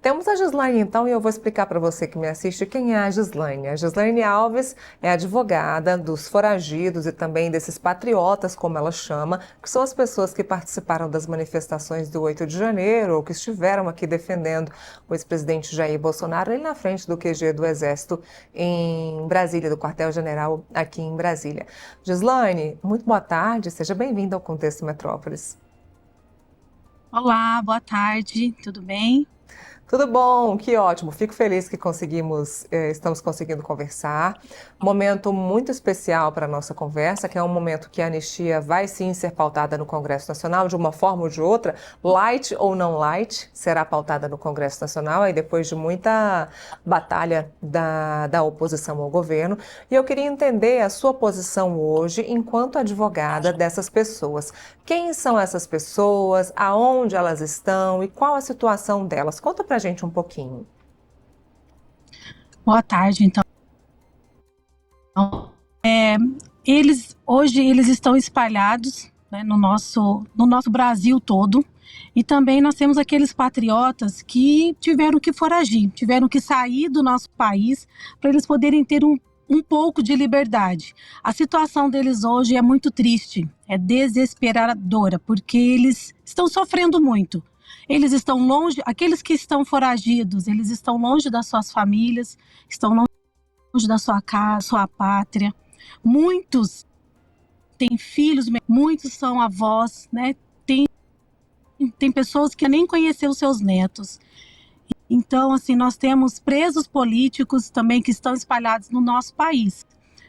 Temos a Gislaine, então, e eu vou explicar para você que me assiste quem é a Gislaine. A Gislaine Alves é advogada dos foragidos e também desses patriotas, como ela chama, que são as pessoas que participaram das manifestações do 8 de janeiro ou que estiveram aqui defendendo o ex-presidente Jair Bolsonaro ali na frente do QG do Exército em Brasília, do quartel-general aqui em Brasília. Gislaine, muito boa tarde, seja bem-vinda ao Contexto Metrópolis. Olá, boa tarde, tudo bem? Tudo bom, que ótimo. Fico feliz que estamos conseguindo conversar. Momento muito especial para a nossa conversa, que é um momento que a anistia vai sim ser pautada no Congresso Nacional, de uma forma ou de outra, light ou não light, será pautada no Congresso Nacional, aí depois de muita batalha da oposição ao governo. E eu queria entender a sua posição hoje enquanto advogada dessas pessoas. Quem são essas pessoas, aonde elas estão e qual a situação delas? Conta pra gente um pouquinho. Boa tarde, então. Hoje eles estão espalhados, né, no nosso Brasil todo, e também nós temos aqueles patriotas que tiveram que foragir, tiveram que sair do nosso país para eles poderem ter um pouco de liberdade. A situação deles hoje é muito triste, é desesperadora, porque eles estão sofrendo muito. Eles estão longe, aqueles que estão foragidos, eles estão longe das suas famílias, estão longe da sua casa, sua pátria. Muitos têm filhos, muitos são avós, né? Tem pessoas que nem conheceram seus netos. Então, assim, nós temos presos políticos também que estão espalhados no nosso país,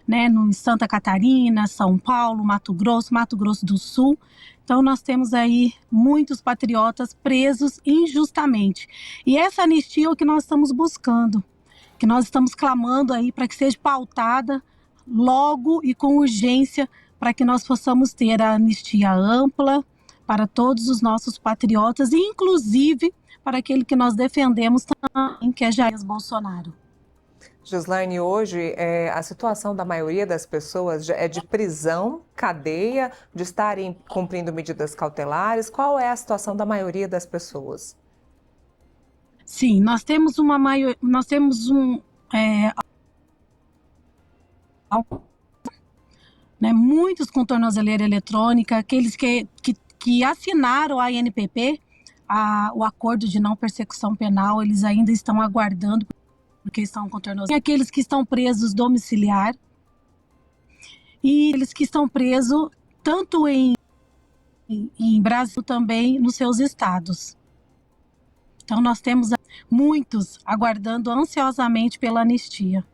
né? No Santa Catarina, São Paulo, Mato Grosso do Sul. Então, nós temos aí muitos patriotas presos injustamente. E essa anistia é o que nós estamos buscando, que nós estamos clamando aí para que seja pautada logo e com urgência, para que nós possamos ter a anistia ampla para todos os nossos patriotas, e inclusive para aquele que nós defendemos também, que é Jair Bolsonaro. Gislaine, hoje a situação da maioria das pessoas é de prisão, cadeia, de estarem cumprindo medidas cautelares. Qual é a situação da maioria das pessoas? Sim, muitos com tornozeleira eletrônica, aqueles que assinaram a ANPP, o acordo de não persecução penal, eles ainda estão aguardando, porque estão com tornozeleira. Tem aqueles que estão presos domiciliar e aqueles que estão presos tanto em Brasil também nos seus estados. Então nós temos muitos aguardando ansiosamente pela anistia.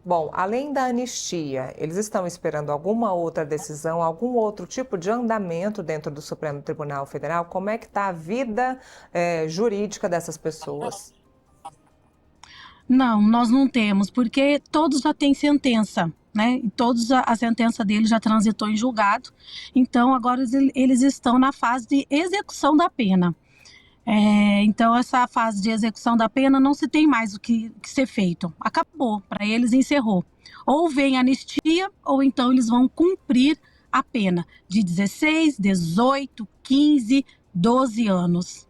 Bom, além da anistia, eles estão esperando alguma outra decisão, algum outro tipo de andamento dentro do Supremo Tribunal Federal? Como é que está a vida jurídica dessas pessoas? Não, nós não temos, porque todos já têm sentença, né? E a sentença deles já transitou em julgado. Então agora eles estão na fase de execução da pena. Então essa fase de execução da pena não se tem mais o que ser feito. Acabou, para eles encerrou. Ou vem anistia, ou então eles vão cumprir a pena de 16, 18, 15, 12 anos.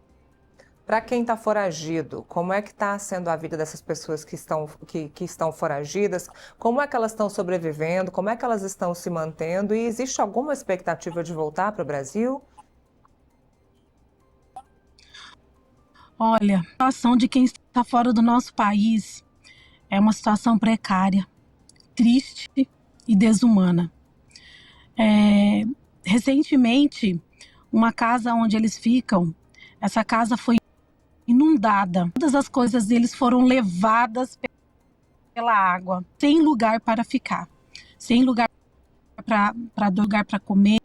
Para quem está foragido, como é que está sendo a vida dessas pessoas que estão foragidas? Como é que elas estão sobrevivendo? Como é que elas estão se mantendo? E existe alguma expectativa de voltar para o Brasil? Olha, a situação de quem está fora do nosso país é uma situação precária, triste e desumana. Recentemente, uma casa onde eles ficam, essa casa foi inundada. Todas as coisas deles foram levadas pela água, sem lugar para ficar, sem lugar para comer.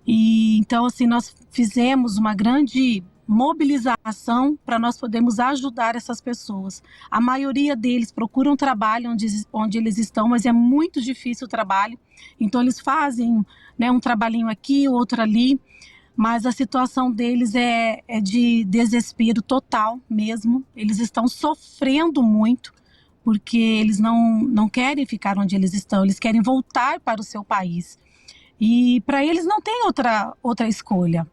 E então, assim, nós fizemos uma grande mobilização para nós podermos ajudar essas pessoas. A maioria deles procuram trabalho onde eles estão, mas é muito difícil o trabalho. Então eles fazem, né, um trabalhinho aqui, outro ali, mas a situação deles é de desespero total mesmo. Eles estão sofrendo muito, porque eles não querem ficar onde eles estão, eles querem voltar para o seu país. E para eles não tem outra escolha.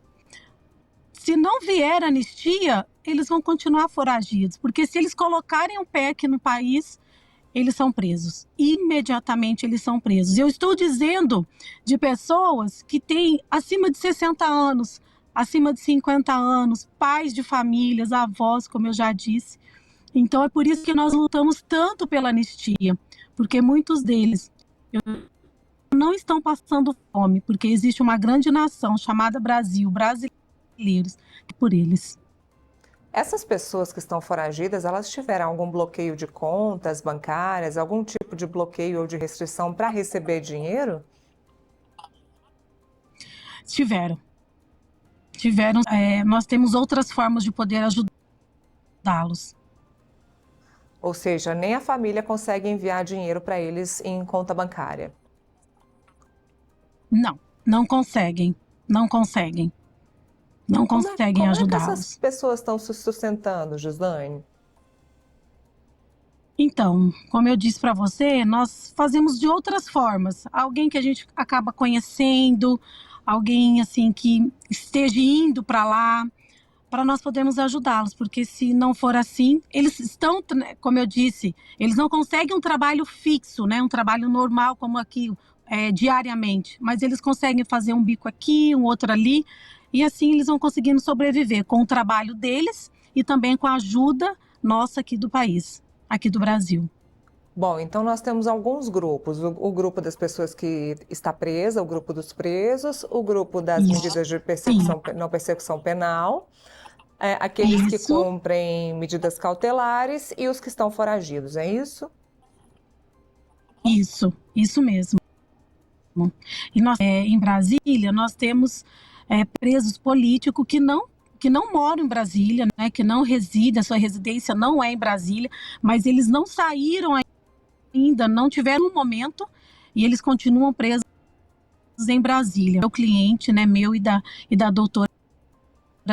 se não vier anistia, eles vão continuar foragidos, porque se eles colocarem o pé aqui no país, eles são presos. Imediatamente eles são presos. Eu estou dizendo de pessoas que têm acima de 60 anos, acima de 50 anos, pais de famílias, avós, como eu já disse. Então é por isso que nós lutamos tanto pela anistia, porque muitos deles não estão passando fome, porque existe uma grande nação chamada Brasil, brasileiros, por eles. Essas pessoas que estão foragidas, elas tiveram algum bloqueio de contas bancárias, algum tipo de bloqueio ou de restrição para receber dinheiro? Tiveram. Nós temos outras formas de poder ajudá-los. Ou seja, nem a família consegue enviar dinheiro para eles em conta bancária. Não conseguem. Não conseguem Como é que essas ajudá-los. pessoas estão se sustentando, Gislaine? Então, como eu disse para você, nós fazemos de outras formas. Alguém que a gente acaba conhecendo, alguém assim que esteja indo para lá, para nós podermos ajudá-los, porque se não for assim, eles estão, como eu disse, eles não conseguem um trabalho fixo, né, um trabalho normal como aqui, diariamente, mas eles conseguem fazer um bico aqui, um outro ali, e assim eles vão conseguindo sobreviver com o trabalho deles e também com a ajuda nossa aqui do país, aqui do Brasil. Bom, então nós temos alguns grupos, o grupo das pessoas que está presa, o grupo dos presos, o grupo das Isso. medidas de não persecução penal, aqueles que Isso. cumprem medidas cautelares e os que estão foragidos, é isso? Isso mesmo. E nós, em Brasília, nós temos presos políticos que não moram em Brasília, né, que não residem, a sua residência não é em Brasília, mas eles não saíram ainda, não tiveram um momento e eles continuam presos em Brasília. Meu cliente, né, meu e da doutora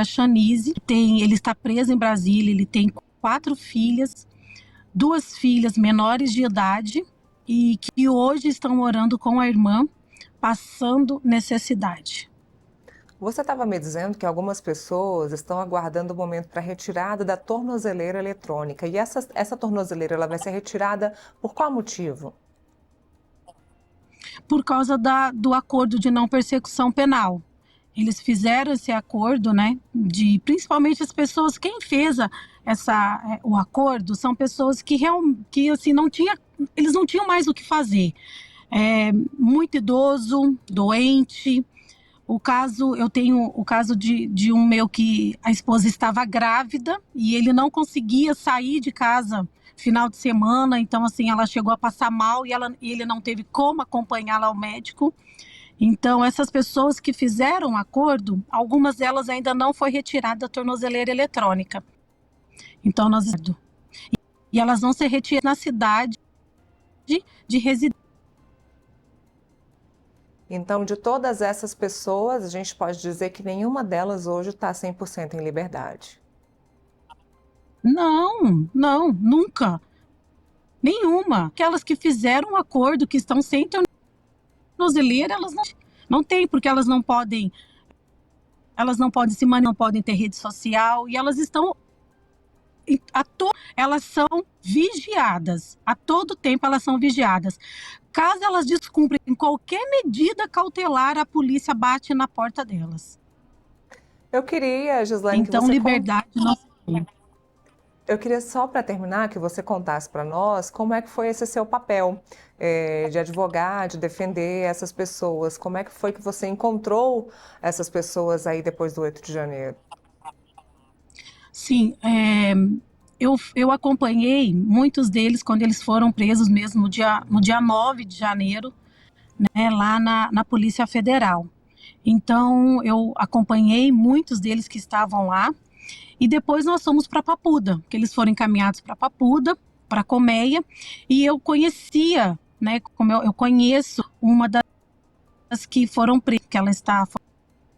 Chanise, ele está preso em Brasília, ele tem 4 filhas, 2 filhas menores de idade e que hoje estão morando com a irmã, passando necessidade. Você estava me dizendo que algumas pessoas estão aguardando o momento para a retirada da tornozeleira eletrônica. E essa tornozeleira ela vai ser retirada por qual motivo? Por causa do acordo de não persecução penal. Eles fizeram esse acordo, né? Principalmente as pessoas, quem fez o acordo são pessoas que assim, eles não tinham mais o que fazer. Muito idoso, doente. Eu tenho o caso de um meu que a esposa estava grávida e ele não conseguia sair de casa final de semana, então assim, ela chegou a passar mal e ele não teve como acompanhá-la ao médico. Então, essas pessoas que fizeram o acordo, algumas delas ainda não foi retirada a tornozeleira eletrônica. Então, e elas vão ser retiradas na cidade de residência. Então, de todas essas pessoas, a gente pode dizer que nenhuma delas hoje está 100% em liberdade. Não, nunca. Nenhuma. Aquelas que fizeram um acordo, que estão sem tornozeleira, elas não têm, porque elas não podem se manifestar, não podem ter rede social, e elas estão elas são vigiadas, a todo tempo elas são vigiadas. Caso elas descumprem qualquer medida cautelar, a polícia bate na porta delas. Eu queria, Gislaine, então, liberdade não tem. Eu queria só para terminar que você contasse para nós como é que foi esse seu papel de advogar, de defender essas pessoas. Como é que foi que você encontrou essas pessoas aí depois do 8 de janeiro? Sim, eu acompanhei muitos deles quando eles foram presos mesmo no dia 9 de janeiro, né, lá na Polícia Federal. Então, eu acompanhei muitos deles que estavam lá. E depois nós fomos para Papuda, que eles foram encaminhados para Papuda, para Colmeia, e eu conhecia, né, como eu conheço uma das que foram presas, que ela está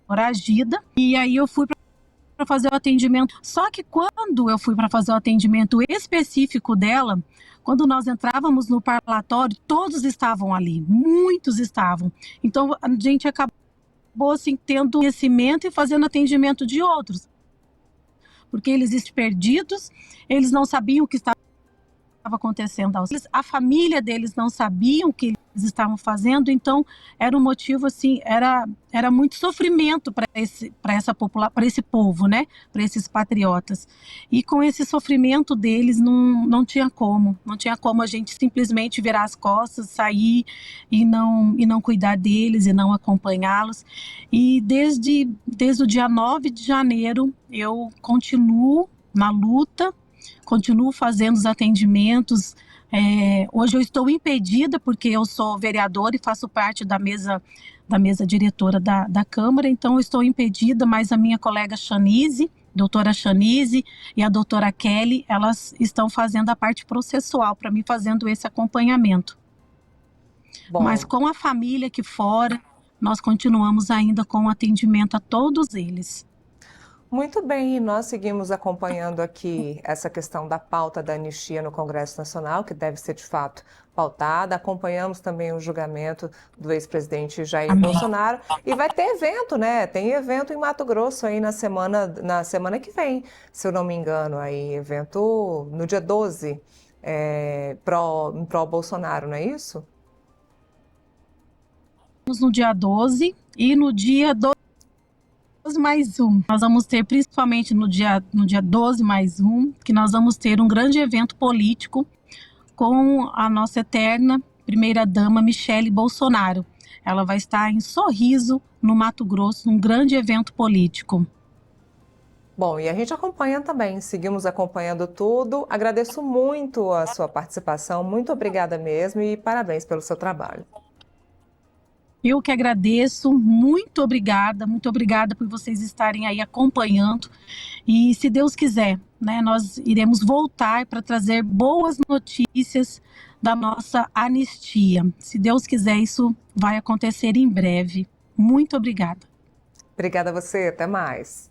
foragida, e aí eu fui para fazer o atendimento. Só que quando eu fui para fazer o atendimento específico dela, quando nós entrávamos no parlatório, todos estavam ali, muitos estavam. Então a gente acabou assim, tendo conhecimento e fazendo atendimento de outros, porque eles estavam perdidos, eles não sabiam o que estava acontecendo aos eles, a família deles não sabiam o que eles estavam fazendo, então era um motivo assim, era muito sofrimento para essa população, para esse povo, né, para esses patriotas. E com esse sofrimento deles não tinha como a gente simplesmente virar as costas, sair e não cuidar deles e não acompanhá-los. E desde o dia 9 de janeiro eu continuo na luta, continuo fazendo os atendimentos. Hoje eu estou impedida porque eu sou vereadora e faço parte da mesa diretora da Câmara, então eu estou impedida, mas a minha colega Chanise, doutora Chanise e a doutora Kelly, elas estão fazendo a parte processual para mim, fazendo esse acompanhamento. Bom. Mas com a família aqui fora, nós continuamos ainda com o atendimento a todos eles. Muito bem, e nós seguimos acompanhando aqui essa questão da pauta da anistia no Congresso Nacional, que deve ser de fato pautada. Acompanhamos também o julgamento do ex-presidente Jair Bolsonaro. E vai ter evento, né? Tem evento em Mato Grosso aí na semana que vem, se eu não me engano, aí evento no dia 12, pró-Bolsonaro, não é isso? No dia 12 e no dia 12 mais um. Nós vamos ter, principalmente no dia 12 mais um, que nós vamos ter um grande evento político com a nossa eterna primeira-dama Michele Bolsonaro. Ela vai estar em Sorriso, no Mato Grosso, um grande evento político. Bom, e a gente acompanha também, seguimos acompanhando tudo. Agradeço muito a sua participação, muito obrigada mesmo e parabéns pelo seu trabalho. Eu que agradeço, muito obrigada por vocês estarem aí acompanhando. E se Deus quiser, né, nós iremos voltar para trazer boas notícias da nossa anistia. Se Deus quiser, isso vai acontecer em breve. Muito obrigada. Obrigada a você, até mais.